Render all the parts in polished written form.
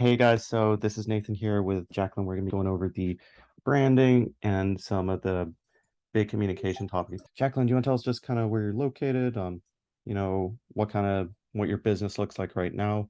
Hey guys, so this is Nathan here with Jacqueline. We're going to be going over the branding and some of the big communication topics. Jacqueline, do you want to tell us just kind of where you're located, what your business looks like right now?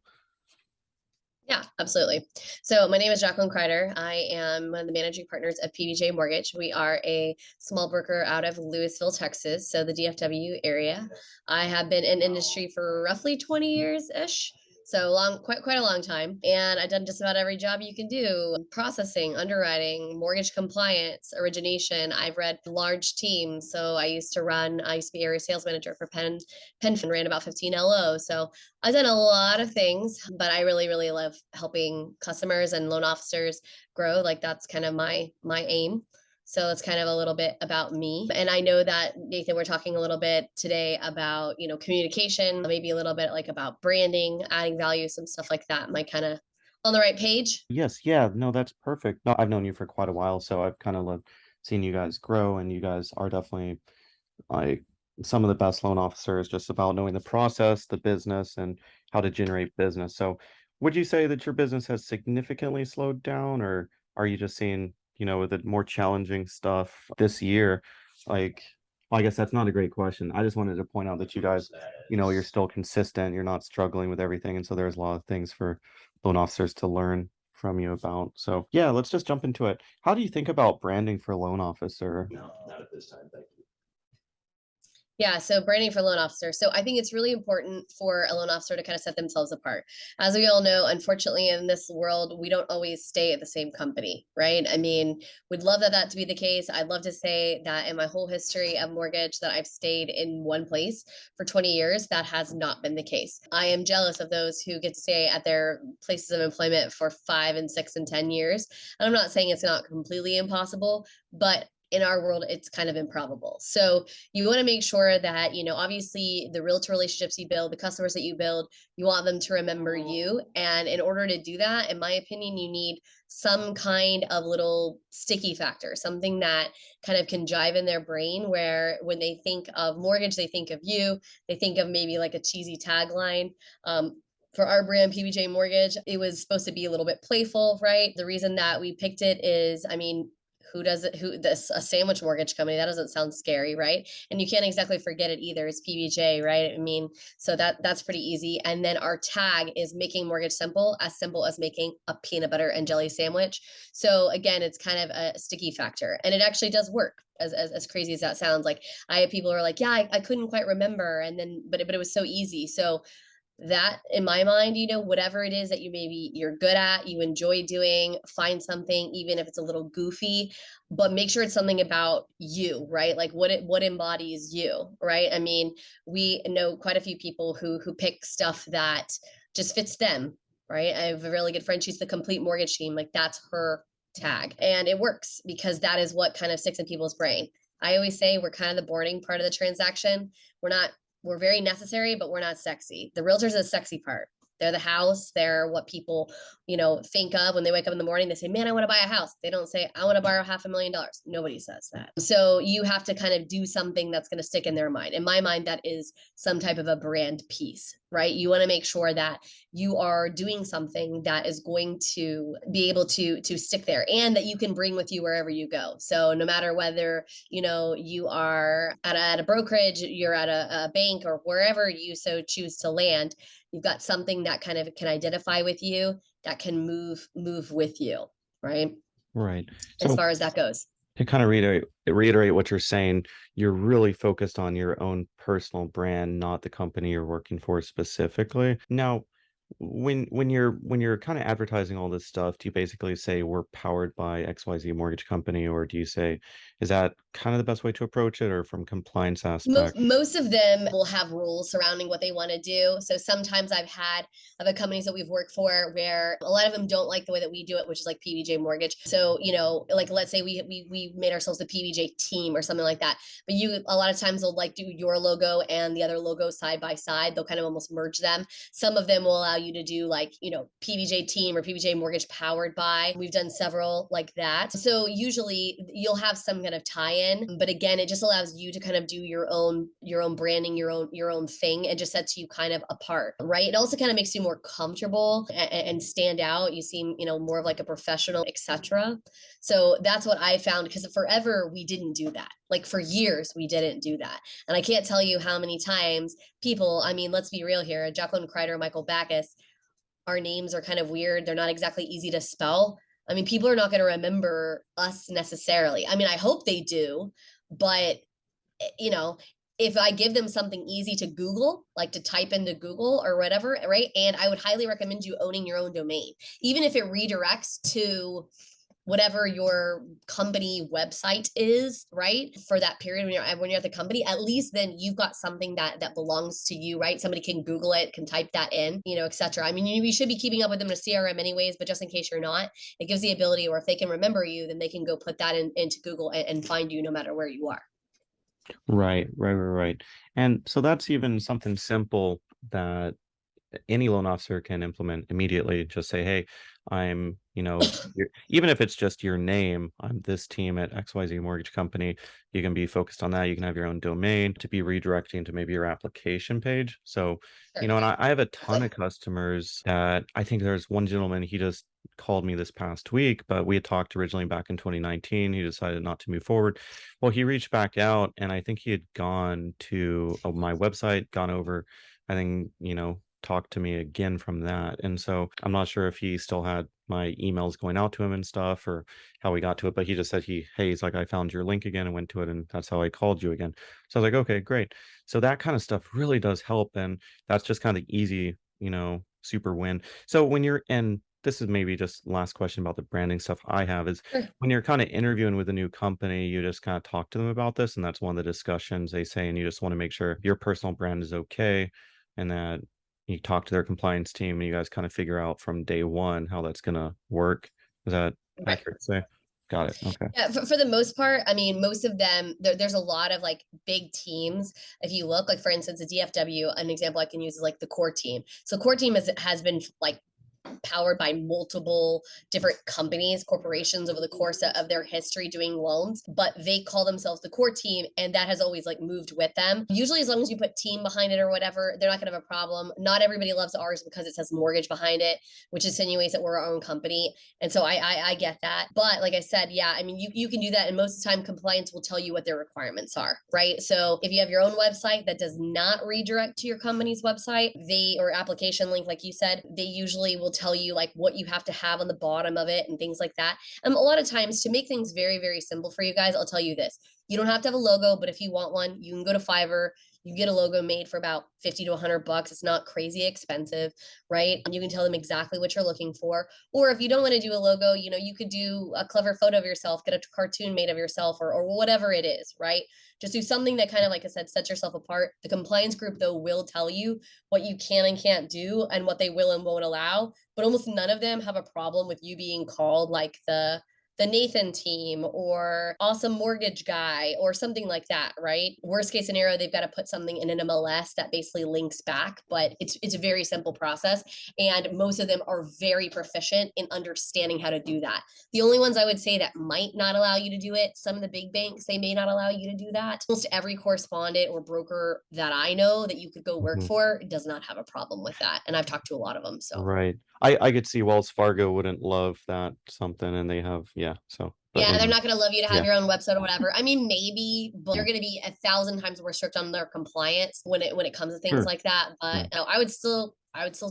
Yeah, absolutely. So my name is Jacqueline Kreider. I am one of the managing partners of PBJ Mortgage. We are a small broker out of Lewisville, Texas, so the DFW area. I have been in industry for roughly 20 years-ish. So long, quite a long time. And I've done just about every job you can do: processing, underwriting, mortgage compliance, origination. I've read large teams. So I used to be area sales manager for Penn ran about 15 LO. So I've done a lot of things, but I really love helping customers and loan officers grow. Like that's kind of my aim. So that's kind of a little bit about me. And I know that Nathan, we're talking a little bit today about, communication, maybe a little bit like about branding, adding value, some stuff like that. Am I kind of on the right page? Yes, yeah, no, that's perfect. No, I've known you for quite a while, so I've kind of loved seeing you guys grow, and you guys are definitely like some of the best loan officers just about knowing the process, the business, and how to generate business. So, would you say that your business has significantly slowed down, or are you just seeing, with the more challenging stuff this year? Like, well, I guess that's not a great question. I just wanted to point out that you guys, you're still consistent, you're not struggling with everything, and so there's a lot of things for loan officers to learn from you about. So, yeah, let's just jump into it. How do you think about branding for a loan officer? Yeah, so branding for loan officer. So I think it's really important for a loan officer to kind of set themselves apart. As we all know, unfortunately, in this world, we don't always stay at the same company, right? I mean, we'd love that to be the case. I'd love to say that in my whole history of mortgage that I've stayed in one place for 20 years. That has not been the case. I am jealous of those who get to stay at their places of employment for 5 and 6 and 10 years. And I'm not saying it's not completely impossible, but in our world, it's kind of improbable. So you want to make sure that, obviously the realtor relationships you build, the customers that you build, you want them to remember you. And in order to do that, in my opinion, you need some kind of little sticky factor, something that kind of can jive in their brain where when they think of mortgage, they think of you, they think of maybe like a cheesy tagline. For our brand, PBJ Mortgage, it was supposed to be a little bit playful, right? The reason that we picked it is, I mean, who does it who this a sandwich mortgage company, that doesn't sound scary, right? And you can't exactly forget it either. It's PBJ, right? I mean, so that's pretty easy. And then our tag is making mortgage simple as making a peanut butter and jelly sandwich. So again, it's kind of a sticky factor, and it actually does work. As crazy as that sounds, like I have people who are like, yeah, I couldn't quite remember, and then but it was so easy. So that in my mind, whatever it is that you're good at, you enjoy doing, find something, even if it's a little goofy, but make sure it's something about you, right? Like what embodies you, right? I mean, we know quite a few people who pick stuff that just fits them, right? I have a really good friend, she's the complete mortgage team, like that's her tag. And it works because that is what kind of sticks in people's brain. I always say we're kind of the boarding part of the transaction. We're very necessary, but we're not sexy. The realtors are the sexy part. They're the house. They're what people, think of when they wake up in the morning. They say, man, I want to buy a house. They don't say, I want to borrow $500,000. Nobody says that. So you have to kind of do something that's going to stick in their mind. In my mind, that is some type of a brand piece, right? You want to make sure that you are doing something that is going to be able to stick there and that you can bring with you wherever you go. So no matter whether, you are at a brokerage, you're at a bank, or wherever you so choose to land, you've got something that kind of can identify with you, that can move with you, right? Right. As So far as that goes. to kind of reiterate what you're saying, you're really focused on your own personal brand, not the company you're working for specifically. Now, when you're kind of advertising all this stuff, do you basically say we're powered by XYZ mortgage company, or do you say, is that kind of the best way to approach it, or from compliance most aspect? most of them will have rules surrounding what they want to do. So sometimes I've had other companies that we've worked for where a lot of them don't like the way that we do it, which is like PBJ Mortgage. So like let's say we made ourselves the PBJ team or something like that. But you a lot of times they'll like do your logo and the other logo side by side. They'll kind of almost merge them. Some of them will allow you to do like, PBJ team or PBJ mortgage powered by. We've done several like that. So usually you'll have some kind of tie-in, but again, it just allows you to kind of do your own branding, your own thing, and just sets you kind of apart, right? It also kind of makes you more comfortable and stand out. You seem, more of like a professional, etc. So that's what I found, because forever we didn't do that. Like for years we didn't do that. And I can't tell you how many times people, I mean, let's be real here, Jacqueline Kreider, Michael Backus, our names are kind of weird. They're not exactly easy to spell. I mean, people are not going to remember us necessarily. I mean, I hope they do, but you know, if I give them something easy to Google, like to type into Google or whatever, right? And I would highly recommend you owning your own domain, even if it redirects to whatever your company website is, right? For that period when you're at the company, at least then you've got something that belongs to you, right? Somebody can Google it, can type that in, etc. I mean, you should be keeping up with them in a CRM anyways, but just in case you're not, it gives the ability, or if they can remember you, then they can go put that into Google and find you no matter where you are. Right. And so that's even something simple that any loan officer can implement immediately. Just say, hey, I'm, even if it's just your name, I'm this team at XYZ Mortgage Company. You can be focused on that. You can have your own domain to be redirecting to maybe your application page. So, Sure. and I have a ton of customers that I think there's one gentleman, he just called me this past week, but we had talked originally back in 2019. He decided not to move forward. Well, he reached back out, and I think he had gone to my website, gone over, I think, talk to me again from that. And so I'm not sure if he still had my emails going out to him and stuff, or how we got to it, but he just said he's like, I found your link again and went to it, and that's how I called you again. So I was like, okay, great. So that kind of stuff really does help. And that's just kind of easy, super win. So when you're in, this is maybe just last question about the branding stuff I have is Sure. when you're kind of interviewing with a new company, you just kind of talk to them about this. And that's one of the discussions they say, and you just want to make sure your personal brand is okay, and that you talk to their compliance team and you guys kind of figure out from day one how that's going to work. Is that Right. accurate to say? Got it. Okay. Yeah, for the most part, I mean, most of them, there's a lot of like big teams. If you look, like for instance, a DFW, an example I can use is like the core team. So core team has been like powered by multiple different companies, corporations over the course of their history doing loans, but they call themselves the core team, and that has always like moved with them. Usually, as long as you put team behind it or whatever, they're not going to have a problem. Not everybody loves ours because it says mortgage behind it, which insinuates that we're our own company. And so I get that. But like I said, yeah, I mean, you can do that. And most of the time, compliance will tell you what their requirements are, right? So if you have your own website that does not redirect to your company's website, or application link, like you said, they usually will tell you like what you have to have on the bottom of it and things like that. A lot of times, to make things very, very simple for you guys, I'll tell you this. You don't have to have a logo, but if you want one, you can go to Fiverr. You get a logo made for about 50 to 100 bucks. It's not crazy expensive, right? And you can tell them exactly what you're looking for. Or if you don't want to do a logo, you could do a clever photo of yourself, get a cartoon made of yourself, or whatever it is, right? Just do something that kind of, like I said, sets yourself apart. The compliance group, though, will tell you what you can and can't do and what they will and won't allow. But almost none of them have a problem with you being called like the Nathan team or awesome mortgage guy or something like that, right? Worst case scenario, they've got to put something in an MLS that basically links back, but it's a very simple process. And most of them are very proficient in understanding how to do that. The only ones I would say that might not allow you to do it, some of the big banks, they may not allow you to do that. Almost every correspondent or broker that I know that you could go work Mhm. for does not have a problem with that. And I've talked to a lot of them. So Right. I could see Wells Fargo wouldn't love that something, and they have, yeah. So, but yeah, they're anyway, not going to love you to have yeah, your own website or whatever. I mean, maybe, but yeah, they're going to be 1,000 times more strict on their compliance when it comes to things sure, like that. yeah, But I would still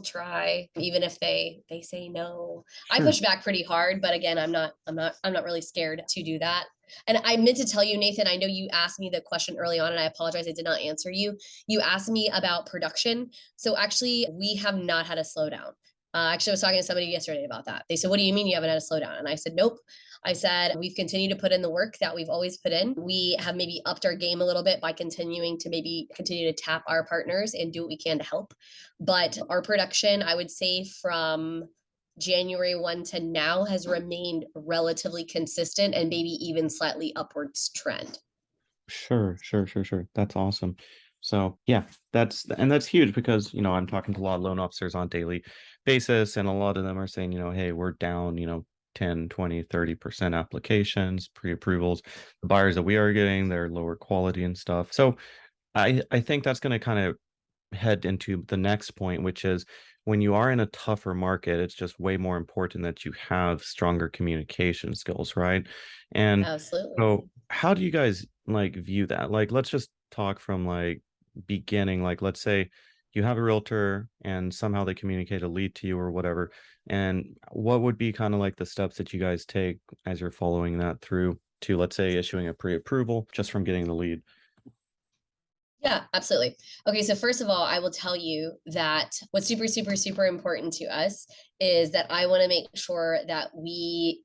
try, even if they say no. I sure. push back pretty hard, but again, I'm not really scared to do that. And I meant to tell you, Nathan, I know you asked me the question early on, and I apologize I did not answer you. You asked me about production. So actually, we have not had a slowdown. Actually, I was talking to somebody yesterday about that. They said, "What do you mean you haven't had a slowdown?" And I said, "Nope." I said, we've continued to put in the work that we've always put in. We have maybe upped our game a little bit by continuing to maybe continue to tap our partners and do what we can to help. But our production, I would say from January 1 to now has remained relatively consistent and maybe even slightly upwards trend. Sure. That's awesome. So yeah, that's huge because, I'm talking to a lot of loan officers on daily basis, and a lot of them are saying, hey, we're down, 10, 20, 30% applications, pre-approvals. The buyers that we are getting, they're lower quality and stuff. So I think that's going to kind of head into the next point, which is when you are in a tougher market, it's just way more important that you have stronger communication skills, right? And Absolutely. so how do you guys like view that? Like, let's just talk from like beginning, like let's say you have a realtor and somehow they communicate a lead to you or whatever. And what would be kind of like the steps that you guys take as you're following that through to, let's say, issuing a pre-approval just from getting the lead? Yeah, absolutely. Okay, so first of all, I will tell you that what's super, super, super important to us is that I want to make sure that we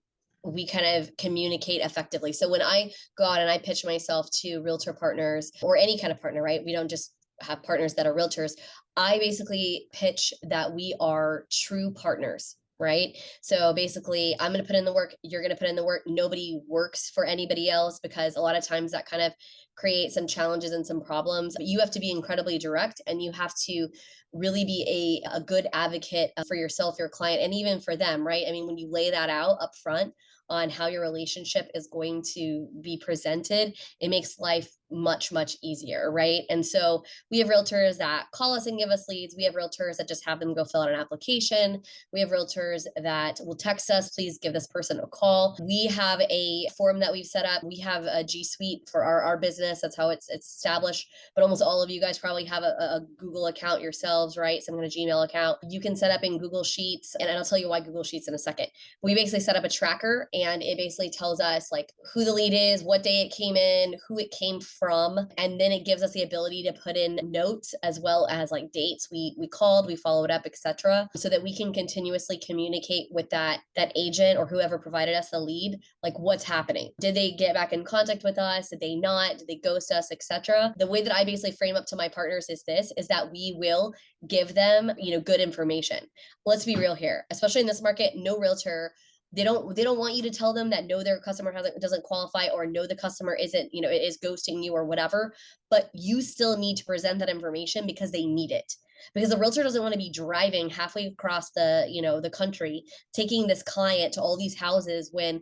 kind of communicate effectively. So when I go out and I pitch myself to realtor partners or any kind of partner, right? We don't just have partners that are realtors. I basically pitch that we are true partners. Right. So basically, I'm going to put in the work. You're going to put in the work. Nobody works for anybody else because a lot of times that kind of create some challenges and some problems. But you have to be incredibly direct and you have to really be a good advocate for yourself, your client, and even for them, right? I mean, when you lay that out up front on how your relationship is going to be presented, it makes life much, much easier, right? And so we have realtors that call us and give us leads. We have realtors that just have them go fill out an application. We have realtors that will text us, please give this person a call. We have a form that we've set up. We have a G Suite for our business. That's how it's established. But almost all of you guys probably have a Google account yourselves, right? Some kind of Gmail account. You can set up in Google Sheets, and I'll tell you why Google Sheets in a second. We basically set up a tracker and it basically tells us like who the lead is, what day it came in, who it came from, and then it gives us the ability to put in notes as well as like dates we called, we followed up, etc., so that we can continuously communicate with that agent or whoever provided us the lead, like what's happening. Did they get back in contact with us? Did they not? Did they ghost us, etc.? The way that I basically frame up to my partners is that we will give them, good information. Let's be real here, especially in this market, no realtor, they don't want you to tell them that no, their customer doesn't qualify, or no, the customer isn't, it is ghosting you or whatever. But you still need to present that information because they need it, because the realtor doesn't want to be driving halfway across the country taking this client to all these houses when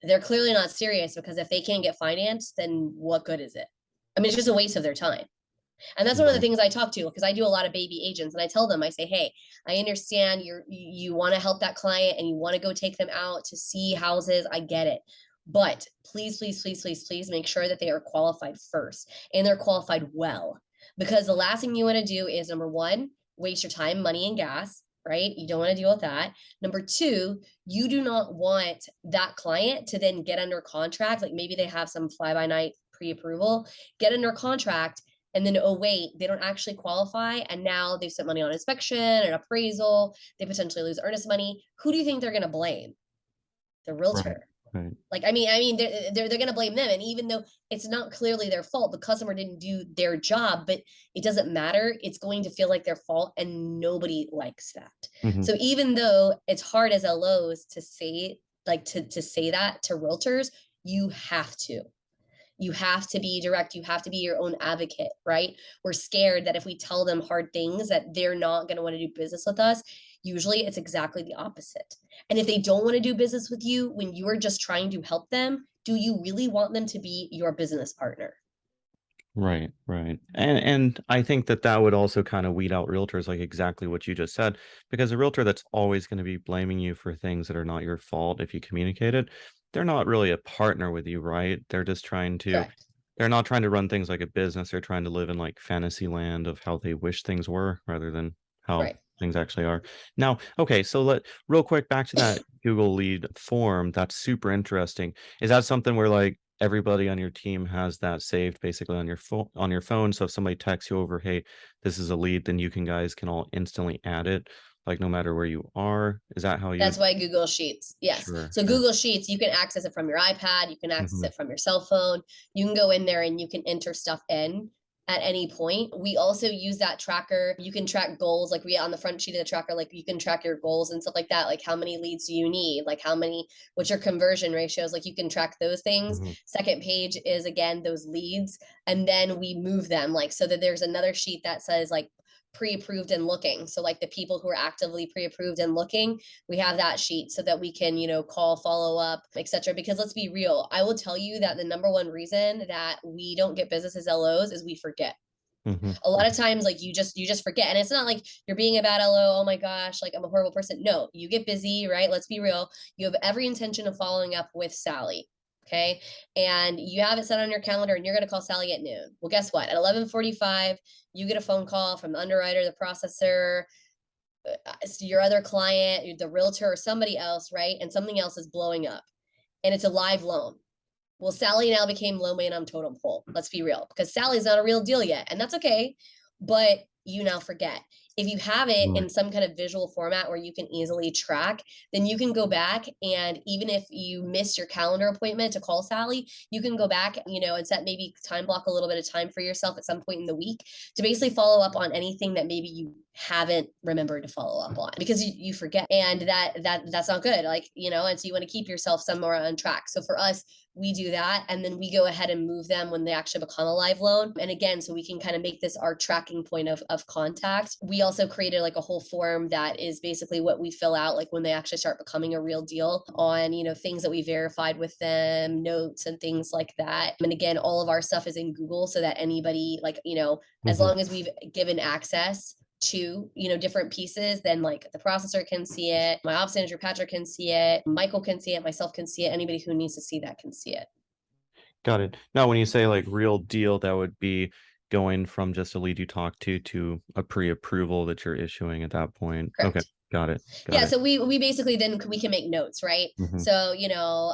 they're clearly not serious, because if they can't get financed, then what good is it? I mean, it's just a waste of their time. And that's one of the Right. things I talk to, because I do a lot of baby agents, and I tell them, I say, hey, I understand you want to help that client and you want to go take them out to see houses. I get it. But please, please, please, please, please make sure that they are qualified first and they're qualified well. Because the last thing you want to do is, number one, waste your time, money, and gas, right? You don't want to deal with that. Number two, you do not want that client to then get under contract. Like maybe they have some fly by night pre approval, get under contract, and then, oh, wait, they don't actually qualify. And now they've spent money on inspection and appraisal. They potentially lose earnest money. Who do you think they're going to blame? The Right. realtor. Right. Like, I mean, they're going to blame them. And even though it's not clearly their fault, the customer didn't do their job, but it doesn't matter. It's going to feel like their fault, and nobody likes that. Hmm. So even though it's hard as LOs to say, like to say that to realtors, you have to. You have to be direct. You have to be your own advocate, right? We're scared that if we tell them hard things that they're not going to want to do business with us. Usually it's exactly the opposite. And if they don't want to do business with you when you are just trying to help them, do you really want them to be your business partner? Right, right. And I think that that would also kind of weed out realtors, like exactly what you just said, because a realtor that's always going to be blaming you for things that are not your fault if you communicate it, they're not really a partner with you, right? Correct. They're not trying to run things like a business. They're trying to live in like fantasy land of how they wish things were rather than how Right. things actually are. Now, okay, so real quick back to that Google Lead form. That's super interesting. Is that something where like everybody on your team has that saved basically on your phone? So if somebody texts you over, hey, this is a lead, then you guys can all instantly add it, like no matter where you are. Is that how you That's would? why Google Sheets. Yes. Sure, So sure. Google Sheets, you can access it from your iPad, you can access Hmm. it from your cell phone. You can go in there and you can enter stuff in. at any point. We also use that tracker. You can track goals, like we on the front sheet of the tracker, like you can track your goals and stuff like that. Like how many leads do you need? Like what's your conversion ratios? Like you can track those things. Hmm. Second page is again those leads. And then we move them like so that there's another sheet that says like pre-approved and looking. So like the people who are actively pre-approved and looking, we have that sheet so that we can, call, follow up, etc. Because let's be real, I will tell you that the number one reason that we don't get business as LOs is we forget. Hmm. A lot of times like you just forget, and it's not like you're being a bad LO, oh my gosh, like I'm a horrible person. No, you get busy, right? Let's be real. You have every intention of following up with Sally. Okay. And you have it set on your calendar and you're going to call Sally at noon. Well, guess what? At 11:45, you get a phone call from the underwriter, the processor, your other client, the realtor, or somebody else, right? And something else is blowing up and it's a live loan. Well, Sally now became low man on totem pole. Let's be real, because Sally's not a real deal yet, and that's okay. But you now forget. If you have it Right. in some kind of visual format where you can easily track, then you can go back, and even if you miss your calendar appointment to call Sally, you can go back, and set maybe time block a little bit of time for yourself at some point in the week to basically follow up on anything that maybe you haven't remembered to follow up on because you forget, and that's not good. Like, and so you want to keep yourself somewhere on track. So for us, we do that and then we go ahead and move them when they actually become a live loan. And again, so we can kind of make this our tracking point of contact. We also created like a whole form that is basically what we fill out like when they actually start becoming a real deal on, things that we verified with them, notes and things like that. And again, all of our stuff is in Google so that anybody like, as Hmm. long as we've given access to different pieces, then like the processor can see it, my ops manager Patrick can see it, Michael can see it, myself can see it, anybody who needs to see that can see it. Got it. Now, when you say like real deal, that would be going from just a lead you talk to a pre-approval that you're issuing at that point. Okay. Correct. Got it. Got Yeah, it. so we basically then we can make notes, right? Hmm. So,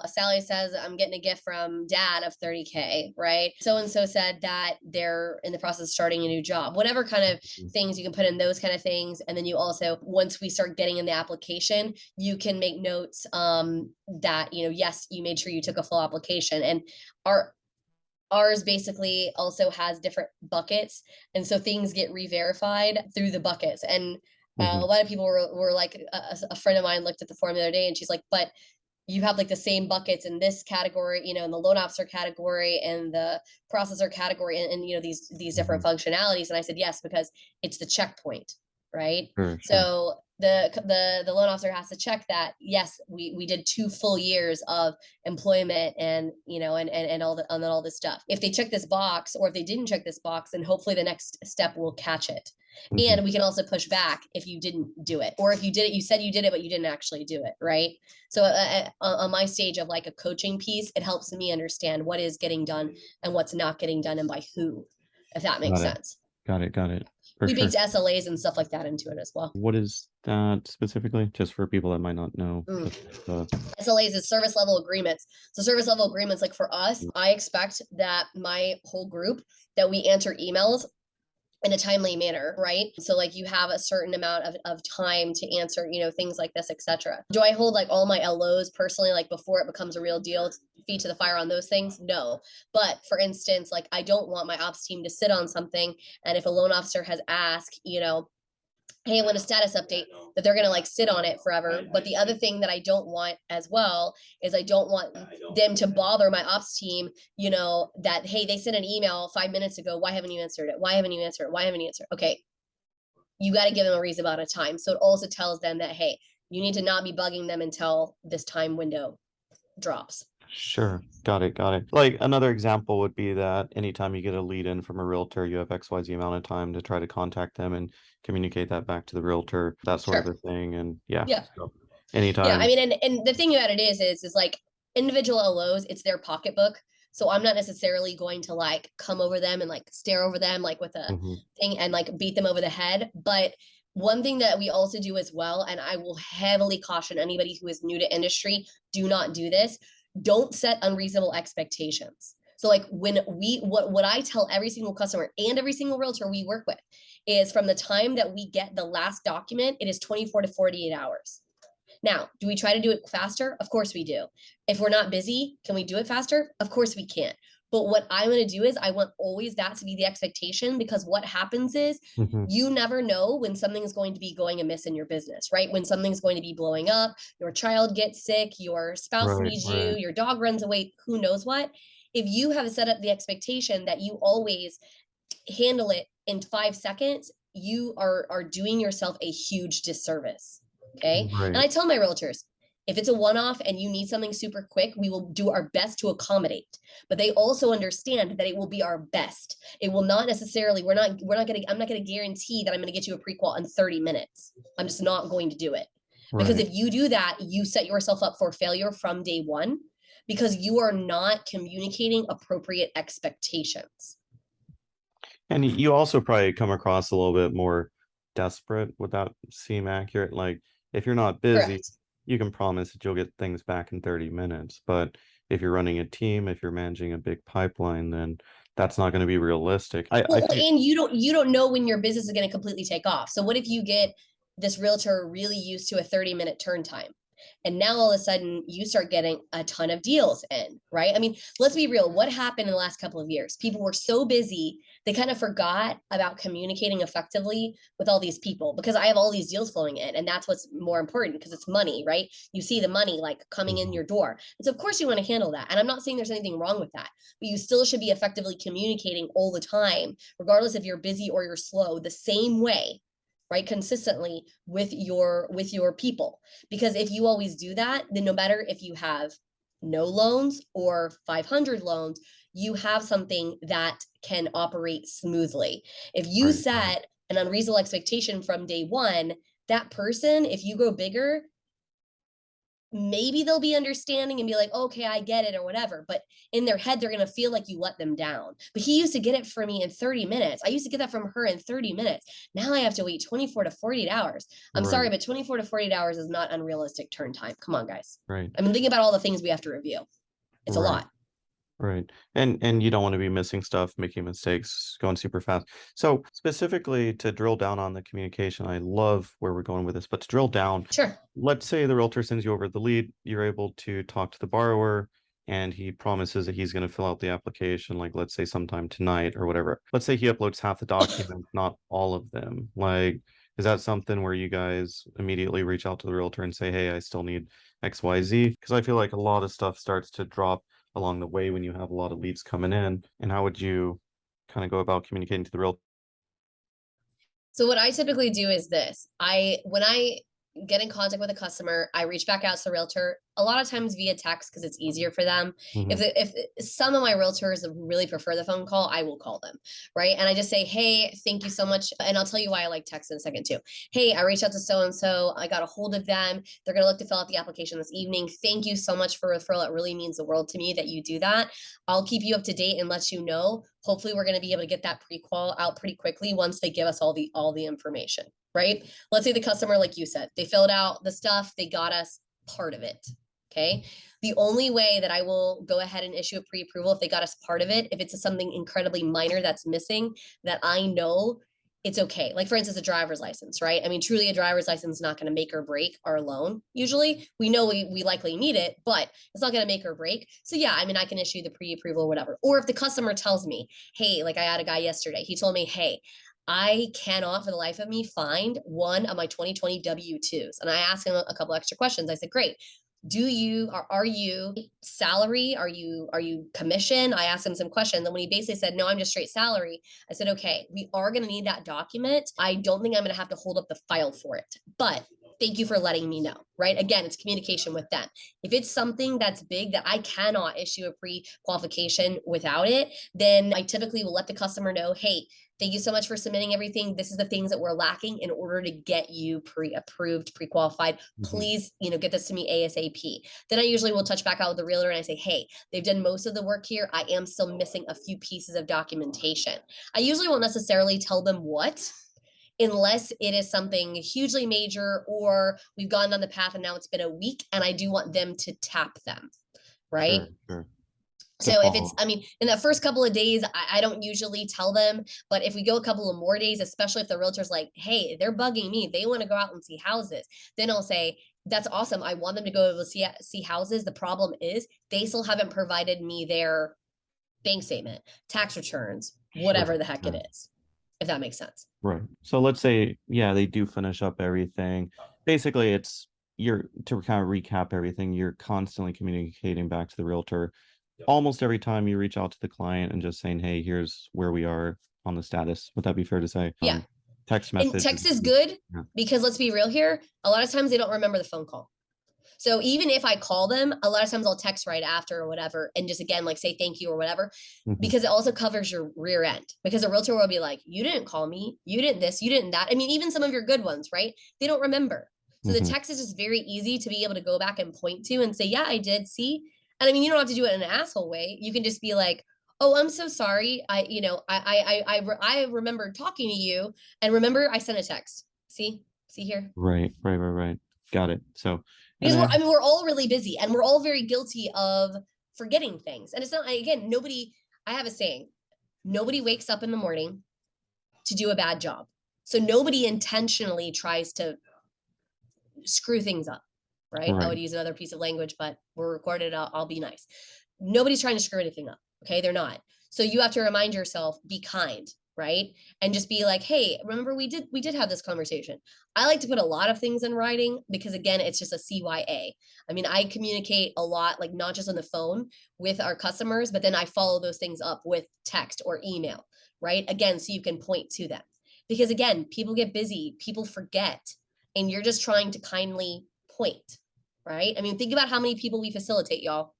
Sally says I'm getting a gift from dad of 30K, right? So and so said that they're in the process of starting a new job. Whatever kind of things you can put in those kind of things. And then you also, once we start getting in the application, you can make notes that, yes, you made sure you took a full application. And our ours basically also has different buckets, and so things get re-verified through the buckets. And a Hmm. lot of people were like, a friend of mine looked at the form the other day and she's like, but you have like the same buckets in this category, in the loan officer category and the processor category, and these Hmm. different functionalities. And I said yes, because it's the checkpoint, right? Sure, sure. So the loan officer has to check that yes, we did 2 full years of employment, and and all this stuff. If they check this box, or if they didn't check this box, then hopefully the next step will catch it. Hmm. And we can also push back if you didn't do it, or if you did it, you said you did it but you didn't actually do it, right? So on my stage of like a coaching piece, it helps me understand what is getting done and what's not getting done and by who, if that makes Got it. sense. Got it. Got it. For We sure. baked SLAs and stuff like that into it as well. What is that specifically? Just for people that might not know. Mm. The SLAs is service level agreements. So service level agreements, like for us, I expect that my whole group, that we answer emails in a timely manner, right? So like you have a certain amount of time to answer, things like this, etc. Do I hold like all my LOs personally, like before it becomes a real deal, feet to the fire on those things? No. But for instance, like I don't want my ops team to sit on something, and if a loan officer has asked, hey, I want a status update, that they're going to like sit on it forever. But the other thing that I don't want as well is I don't want them to bother my ops team, that, hey, they sent an email 5 minutes ago. Why haven't you answered it? Why haven't you answered it? Why haven't you answered it? Okay. You got to give them a reasonable amount of time. So it also tells them that, hey, you need to not be bugging them until this time window drops. Sure. Got it. Got it. Like another example would be that anytime you get a lead in from a realtor, you have XYZ amount of time to try to contact them and communicate that back to the realtor, that sort of Sure. a thing. And yeah, Yeah. so Yeah, I anytime. mean, and the thing about it is like individual LOs, it's their pocketbook. So I'm not necessarily going to like come over them and like stare over them like with a Hmm. thing and like beat them over the head. But one thing that we also do as well, and I will heavily caution anybody who is new to industry, do not do this. Don't set unreasonable expectations. So like when what I tell every single customer and every single realtor we work with is, from the time that we get the last document, it is 24 to 48 hours. Now, do we try to do it faster? Of course we do. If we're not busy, can we do it faster? Of course we can. But what I'm going to do is I want always that to be the expectation, because what happens is Hmm. you never know when something is going to be going amiss in your business, right? When something's going to be blowing up, your child gets sick, your spouse Right, needs you, right. your dog runs away, who knows what. If you have set up the expectation that you always handle it in 5 seconds, you are doing yourself a huge disservice. Okay. And Right. I tell my realtors, if it's a one off and you need something super quick, we will do our best to accommodate. But they also understand that it will be our best. It will not necessarily, I'm not going to guarantee that I'm going to get you a prequal in 30 minutes. I'm just not going to do it. Because Right. if you do that, you set yourself up for failure from day one, because you are not communicating appropriate expectations. And you also probably come across a little bit more desperate. Would that seem accurate? Like, if you're not busy, Correct. you can promise that you'll get things back in 30 minutes. But if you're running a team, if you're managing a big pipeline, then that's not going to be realistic. I Well, feel, and you don't know when your business is going to completely take off. So what if you get this realtor really used to a 30-minute turn time? And now all of a sudden you start getting a ton of deals in, right? I mean, let's be real. What happened in the last couple of years? People were so busy, they kind of forgot about communicating effectively with all these people, because I have all these deals flowing in. And that's what's more important, because it's money, right? You see the money like coming in Mhm. your door. And so of course you want to handle that. And I'm not saying there's anything wrong with that, but you still should be effectively communicating all the time, regardless if you're busy or you're slow, the same way, right, consistently with your people. Because if you always do that, then no matter if you have no loans or 500 loans, you have something that can operate smoothly. If you Right, right, set an unreasonable expectation from day one, that person, if you grow bigger, maybe they'll be understanding and be like, okay, I get it or whatever. But in their head, they're going to feel like you let them down. But he used to get it for me in 30 minutes. I used to get that from her in 30 minutes. Now I have to wait 24 to 48 hours. I'm sorry, right, but 24 to 48 hours is not unrealistic turn time. Come on, guys. right, I mean, think about all the things we have to review. It's a right. lot. Right. And you don't want to be missing stuff, making mistakes, going super fast. So specifically to drill down on the communication, I love where we're going with this, but to drill down, Sure. let's say the realtor sends you over the lead, you're able to talk to the borrower and he promises that he's going to fill out the application, like let's say sometime tonight or whatever. Let's say he uploads half the documents, not all of them. Like, is that something where you guys immediately reach out to the realtor and say, hey, I still need XYZ? Because I feel like a lot of stuff starts to drop along the way when you have a lot of leads coming in? And how would you kind of go about communicating to the real? So what I typically do is this. When I get in contact with a customer, I reach back out to the realtor, a lot of times via text because it's easier for them. Mhm. If some of my realtors really prefer the phone call, I will call them, right? And I just say, "Hey, thank you so much." And I'll tell you why I like text in a second too. "Hey, I reached out to so and so. I got a hold of them. They're going to look to fill out the application this evening. Thank you so much for a referral. It really means the world to me that you do that. I'll keep you up to date and let you know. Hopefully, we're going to be able to get that pre-qual out pretty quickly once they give us all the information, right? Let's say the customer, like you said, they filled out the stuff, they got us part of it. Okay. The only way that I will go ahead and issue a pre-approval if they got us part of it, if it's something incredibly minor that's missing that I know it's okay. Like for instance, a driver's license, right? I mean, truly a driver's license is not going to make or break our loan. Usually we know we likely need it, but it's not going to make or break. So yeah, I mean, I can issue the pre-approval or whatever. Or if the customer tells me, hey, like I had a guy yesterday, he told me, hey, I cannot for the life of me find one of my 2020 W-2s. And I asked him a couple extra questions. I said, great. Are you salary? Are you commission? I asked him some questions. And when he basically said, no, I'm just straight salary, I said, okay, we are going to need that document. I don't think I'm going to have to hold up the file for it, but thank you for letting me know, right? Again, it's communication with them. If it's something that's big that I cannot issue a pre-qualification without it, then I typically will let the customer know, hey, thank you so much for submitting everything. This is the things that we're lacking in order to get you pre-approved, pre-qualified. Mhm. Please, get this to me ASAP. Then I usually will touch back out with the realtor and I say, hey, they've done most of the work here. I am still missing a few pieces of documentation. I usually won't necessarily tell them what, unless it is something hugely major or we've gone down the path and now it's been a week and I do want them to tap them, right? Sure, sure. To So if follow it's, up. I mean, in that first couple of days, I don't usually tell them, but if we go a couple of more days, especially if the realtor's like, hey, they're bugging me, they want to go out and see houses, then I'll say, that's awesome. I want them to go see houses. The problem is they still haven't provided me bank statement, tax returns, Sure. whatever the heck it Yeah. is, if that makes sense. Right. So let's say, yeah, they do finish up everything. Basically, it's you're to kind of recap everything, you're constantly communicating back to the realtor almost every time you reach out to the client and just saying, hey, here's where we are on the status. Would that be fair to say? Yeah. Text And message. text is good Yeah. because let's be real here. A lot of times they don't remember the phone call. So even if I call them, a lot of times I'll text right after or whatever, and just again, like say thank you or whatever, Mhm. because it also covers your rear end. Because a realtor will be like, you didn't call me, you didn't this, you didn't that. I mean, even some of your good ones, right? They don't remember. So the Mhm. text is just very easy to be able to go back and point to and say, yeah, I did see. And I mean, you don't have to do it in an asshole way. You can just be like, oh, I'm so sorry. I remember talking to you, and remember I sent a text. See here. Right. Got it. So, and Because then, we're all really busy and we're all very guilty of forgetting things. And it's not, again, nobody, I have a saying, nobody wakes up in the morning to do a bad job. So nobody intentionally tries to screw things up, right? I right. would use another piece of language, but we're recorded. I'll be nice. Nobody's trying to screw anything up. Okay. They're not. So you have to remind yourself, be kind, right? And just be like, hey, remember we did have this conversation. I like to put a lot of things in writing because again, it's just a CYA. I mean, I communicate a lot, like not just on the phone with our customers, but then I follow those things up with text or email, right? Again, so you can point to them. Because again, people get busy, people forget, and you're just trying to kindly point, right? I mean, think about how many people we facilitate, y'all.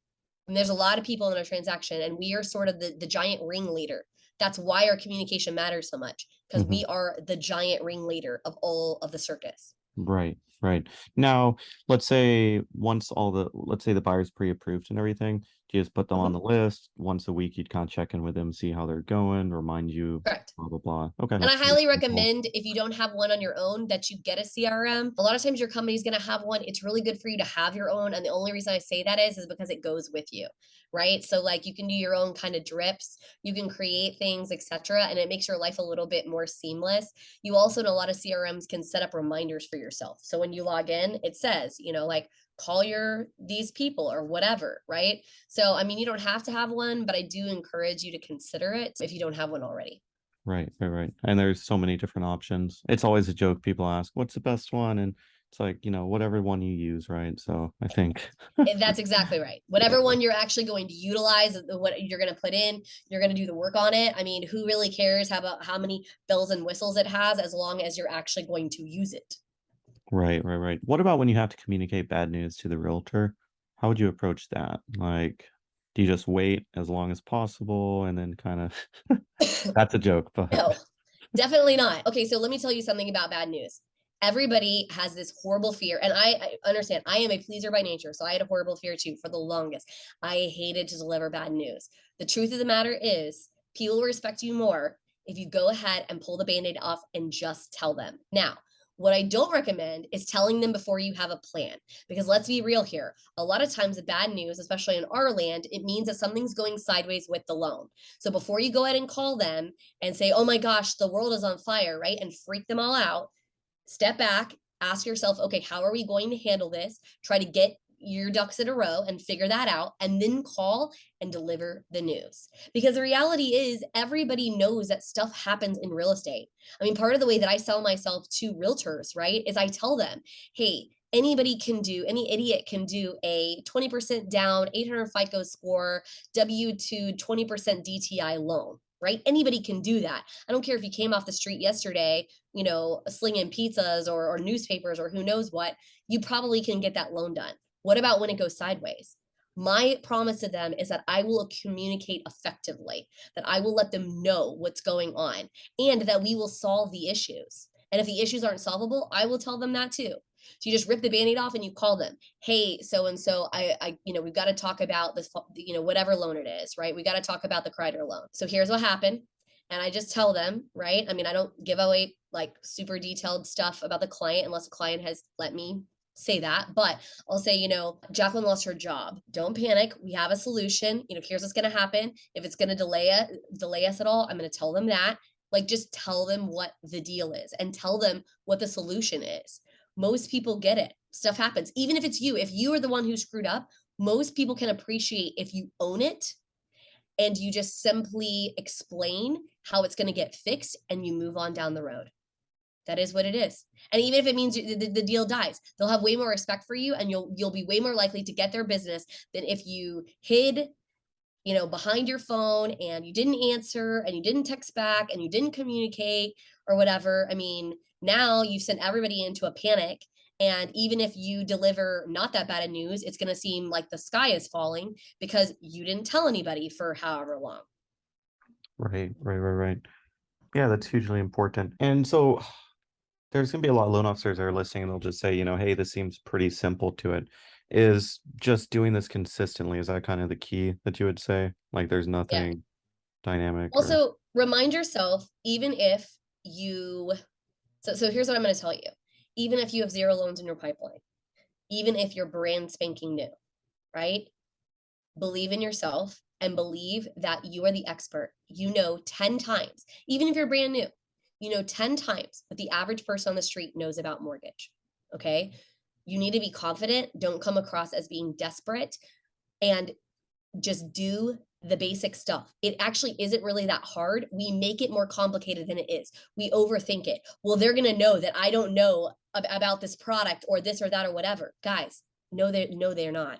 And there's a lot of people in our transaction, and we are sort of the giant ringleader. That's why our communication matters so much, because Mhm. we are the giant ringleader of all of the circus. Right. Now, let's say the buyer's pre-approved and everything, do you just put them on the Mhm. list once a week? You'd kind of check in with them, see how they're going, remind you, Correct. blah, blah, blah. Okay, And I that's pretty highly simple. recommend if you don't have one on your own that you get a CRM. A lot of times your company's going to have one. It's really good for you to have your own. And the only reason I say that is because it goes with you, right? So like you can do your own kind of drips, you can create things, etc. And it makes your life a little bit more seamless. You also know a lot of CRMs can set up reminders for yourself. So when you log in, it says, like call these people or whatever, right? So I mean, you don't have to have one, but I do encourage you to consider it if you don't have one already. Right. And there's so many different options. It's always a joke. People ask, what's the best one? And it's like, whatever one you use, right? So I think, That's exactly right. yeah, Whatever one you're actually going to utilize, what you're going to put in, you're going to do the work on it. I mean, who really cares about how many bells and whistles it has as long as you're actually going to use it? right. What about when you have to communicate bad news to the realtor? How would you approach that? Like, do you just wait as long as possible and then kind of, that's a joke, but No, definitely not. Okay, so let me tell you something about bad news. Everybody has this horrible fear, and I understand. I am a pleaser by nature, so I had a horrible fear too for the longest. I hated to deliver bad news. The truth of the matter is, people will respect you more if you go ahead and pull the band-aid off and just tell them. Now, what I don't recommend is telling them before you have a plan, because let's be real here. A lot of times, the bad news, especially in our land, it means that something's going sideways with the loan. So before you go ahead and call them and say, oh my gosh, the world is on fire, right? And freak them all out, step back, ask yourself, okay, how are we going to handle this? Try to get your ducks in a row and figure that out, and then call and deliver the news. Because the reality is, everybody knows that stuff happens in real estate. I mean, part of the way that I sell myself to realtors, right, is I tell them, hey, any idiot can do a 20% down, 800 FICO score, W2, 20% DTI loan, right? Anybody can do that. I don't care if you came off the street yesterday, slinging pizzas or newspapers or who knows what, you probably can get that loan done. What about when it goes sideways? My promise to them is that I will communicate effectively, that I will let them know what's going on, and that we will solve the issues. And if the issues aren't solvable, I will tell them that too. So you just rip the band-aid off and you call them. Hey, so and so, we've got to talk about this, whatever loan it is, right? We got to talk about the Kreider loan. So here's what happened. And I just tell them, right? I mean, I don't give away like super detailed stuff about the client unless the client has let me say that, but I'll say, Jacqueline lost her job. Don't panic. We have a solution. Here's what's going to happen. If it's going to delay us at all, I'm going to tell them that. Like, just tell them what the deal is and tell them what the solution is. Most people get it. Stuff happens. Even if it's you, if you are the one who screwed up, most people can appreciate if you own it and you just simply explain how it's going to get fixed and you move on down the road. That is what it is. And even if it means the deal dies, they'll have way more respect for you, and you'll be way more likely to get their business than if you hid, behind your phone and you didn't answer and you didn't text back and you didn't communicate or whatever. I mean, now you've sent everybody into a panic. And even if you deliver not that bad of news, it's going to seem like the sky is falling because you didn't tell anybody for however long. Right, right, right, right. Yeah, that's hugely important. And so there's gonna be a lot of loan officers that are listening and they'll just say, hey, this seems pretty simple to it. Is just doing this consistently, is that kind of the key that you would say? Like there's Yeah. nothing dynamic or Also, remind yourself, even if you, so here's what I'm going to tell you. Even if you have 0 loans in your pipeline, even if you're brand spanking new, right? Believe in yourself and believe that you are the expert. You know 10 times, even if you're brand new, 10 times what the average person on the street knows about mortgage. Okay. You need to be confident. Don't come across as being desperate, and just do the basic stuff. It actually isn't really that hard. We make it more complicated than it is. We overthink it. Well, they're going to know that I don't know about this product or this or that or whatever. Guys, no, they're not.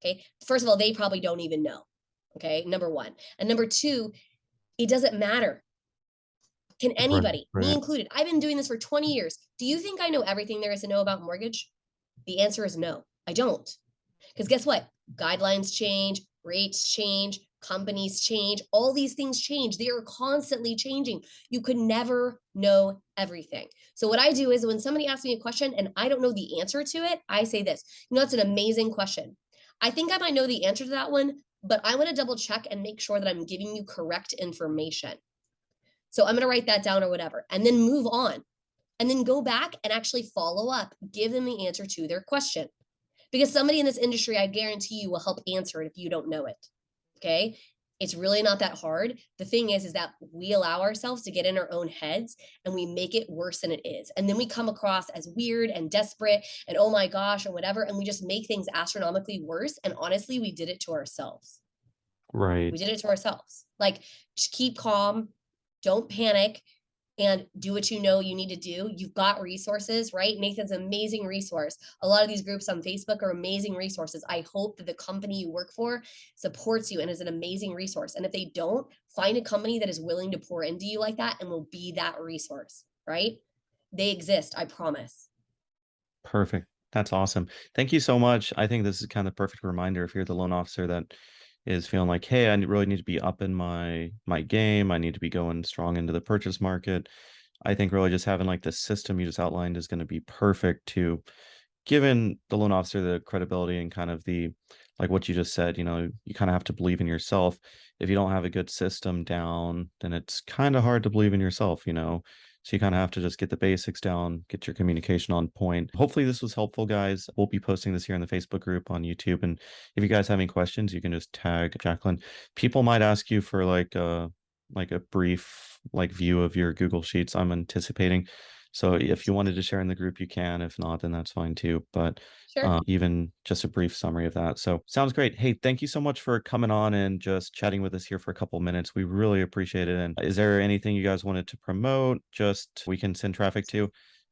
Okay. First of all, they probably don't even know. Okay. Number one. And number two, it doesn't matter. Can right, anybody, me right. included? I've been doing this for 20 years. Do you think I know everything there is to know about mortgage? The answer is no, I don't. Because guess what? Guidelines change, rates change, companies change, all these things change. They are constantly changing. You could never know everything. So, what I do is when somebody asks me a question and I don't know the answer to it, I say this. That's an amazing question. I think I might know the answer to that one, but I want to double check and make sure that I'm giving you correct information. So, I'm going to write that down or whatever, and then move on. And then go back and actually follow up, give them the answer to their question. Because somebody in this industry, I guarantee you, will help answer it if you don't know it. Okay. It's really not that hard. The thing is that we allow ourselves to get in our own heads and we make it worse than it is. And then we come across as weird and desperate and oh my gosh, and whatever. And we just make things astronomically worse. And honestly, we did it to ourselves. Right. We did it to ourselves. Like, just keep calm, don't panic, and do what you know you need to do. You've got resources, right? Nathan's an amazing resource. A lot of these groups on Facebook are amazing resources. I hope that the company you work for supports you and is an amazing resource. And if they don't, find a company that is willing to pour into you like that and will be that resource, right? They exist, I promise. Perfect. That's awesome. Thank you so much. I think this is kind of the perfect reminder if you're the loan officer that is feeling like, hey, really need to be up in my game. I need to be going strong into the purchase market. I think really just having like the system you just outlined is going to be perfect to given the loan officer the credibility and kind of the like what you just said, you kind of have to believe in yourself. If you don't have a good system down, then it's kind of hard to believe in yourself. So you kind of have to just get the basics down, get your communication on point. Hopefully this was helpful, guys. We'll be posting this here in the Facebook group on YouTube. And if you guys have any questions, you can just tag Jacqueline. People might ask you for like a brief like view of your Google Sheets, I'm anticipating. So if you wanted to share in the group, you can. If not, then that's fine too. But Sure. even just a brief summary of that. So sounds great. Hey, thank you so much for coming on and just chatting with us here for a couple minutes. We really appreciate it. And is there anything you guys wanted to promote? Just we can send traffic to.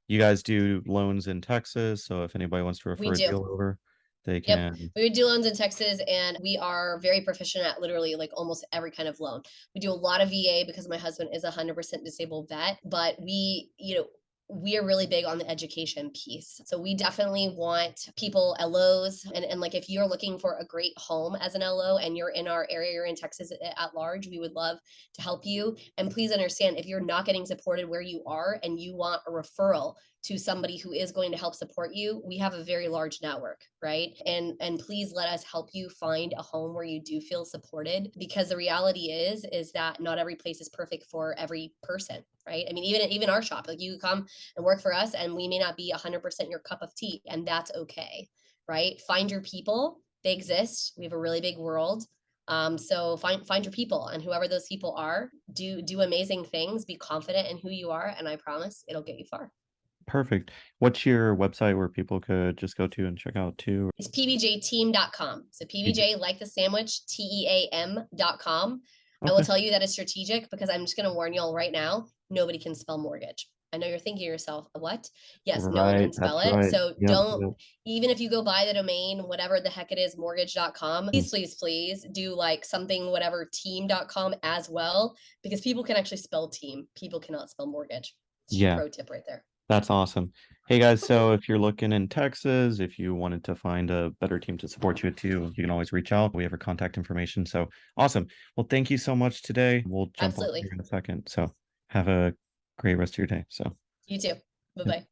You guys do loans in Texas, so if anybody wants to We refer a do. deal over, they Yep. can. We would do loans in Texas, and we are very proficient at literally like almost every kind of loan. We do a lot of VA because my husband is a 100% disabled vet, but we are really big on the education piece. So we definitely want people, LOs, and like if you're looking for a great home as an LO and you're in our area, you're in Texas at large, we would love to help you. And please understand, if you're not getting supported where you are and you want a referral to somebody who is going to help support you, we have a very large network, right? And please let us help you find a home where you do feel supported, because the reality is that not every place is perfect for every person, right? I mean, even our shop, like you come and work for us and we may not be 100% your cup of tea, and that's okay, right? Find your people. They exist. We have a really big world. So find your people, and whoever those people are, do amazing things. Be confident in who you are, and I promise it'll get you far. Perfect. What's your website where people could just go to and check out too? It's pbjteam.com. So PBJ, like the sandwich, TEAM.com. I will Okay. tell you that it's strategic because I'm just going to warn y'all right now, nobody can spell mortgage. I know you're thinking to yourself, what? Yes, no one Right. can spell That's it. right. So Yep. don't, Yep. even if you go buy the domain, whatever the heck it is, mortgage.com, Mm. please do like something, whatever, team.com as well, because people can actually spell team. People cannot spell mortgage. Just Yeah. pro tip right there. That's awesome. Hey guys, so if you're looking in Texas, if you wanted to find a better team to support you too, you can always reach out. We have our contact information. So awesome. Well, thank you so much today. We'll jump off here Absolutely. in a second. So have a great rest of your day. So You too. Bye yep. bye.